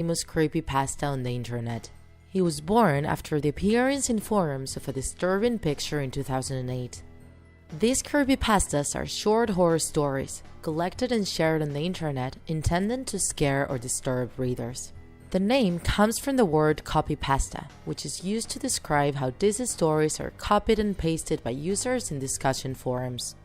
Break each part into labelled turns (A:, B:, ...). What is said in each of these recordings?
A: famous creepypasta on the internet. He was born after the appearance in forums of a disturbing picture in 2008. These creepypastas are short horror stories, collected and shared on the internet, intended to scare or disturb readers. The name comes from the word copypasta, which is used to describe how these stories are copied and pasted by users in discussion forums.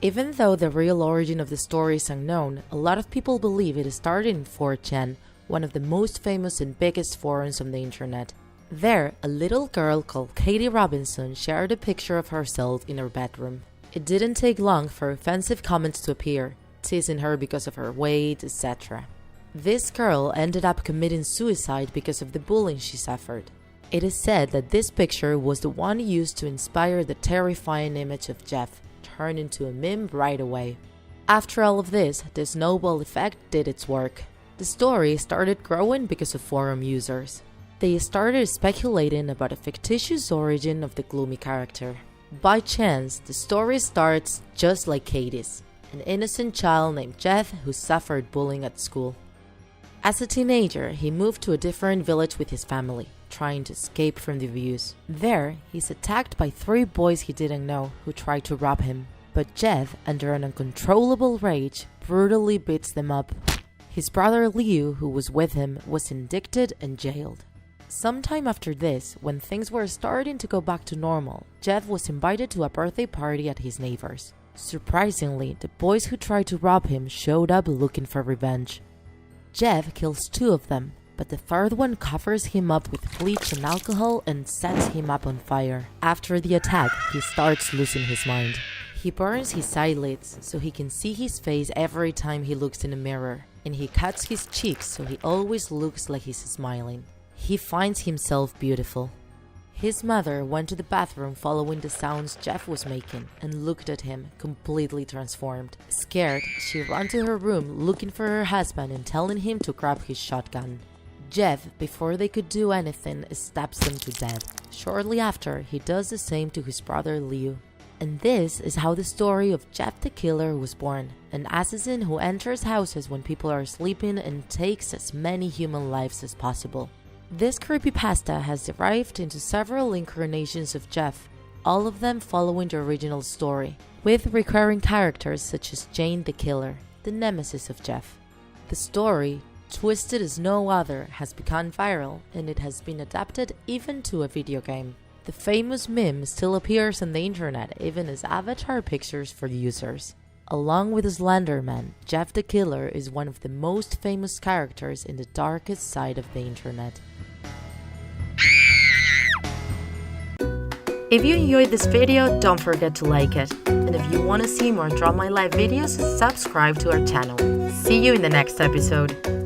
A: Even though the real origin of the story is unknown, a lot of people believe it started in 4chan, one of the most famous and biggest forums on the internet. There, a little girl called Katie Robinson shared a picture of herself in her bedroom. It didn't take long for offensive comments to appear, teasing her because of her weight, etc. This girl ended up committing suicide because of the bullying she suffered. It is said that this picture was the one used to inspire the terrifying image of Jeff, turned into a meme right away. After all of this, the snowball effect did its work. The story started growing because of forum users. They started speculating about a fictitious origin of the gloomy character. By chance, the story starts just like Katie's, an innocent child named Jeff who suffered bullying at school. As a teenager, he moved to a different village with his family, trying to escape from the abuse. There, he's attacked by 3 boys he didn't know who try to rob him, but Jeff, under an uncontrollable rage, brutally beats them up. His brother Liu, who was with him, was indicted and jailed. Sometime after this, when things were starting to go back to normal, Jeff was invited to a birthday party at his neighbor's. Surprisingly, the boys who tried to rob him showed up looking for revenge. Jeff kills 2 of them, but the 3rd one covers him up with bleach and alcohol and sets him up on fire. After the attack, he starts losing his mind. He burns his eyelids so he can see his face every time he looks in a mirror, and he cuts his cheeks so he always looks like he's smiling. He finds himself beautiful. His mother went to the bathroom following the sounds Jeff was making and looked at him, completely transformed. Scared, she ran to her room looking for her husband and telling him to grab his shotgun. Jeff, before they could do anything, stabs them to death. Shortly after, he does the same to his brother Liu. And this is how the story of Jeff the Killer was born, an assassin who enters houses when people are sleeping and takes as many human lives as possible. This creepypasta has derived into several incarnations of Jeff, all of them following the original story, with recurring characters such as Jane the Killer, the nemesis of Jeff. The story, twisted as no other, has become viral, and it has been adapted even to a video game. The famous meme still appears on the internet even as avatar pictures for users. Along with Slenderman, Jeff the Killer is one of the most famous characters in the darkest side of the internet. If you enjoyed this video, don't forget to like it. And if you want to see more Draw My Life videos, subscribe to our channel. See you in the next episode.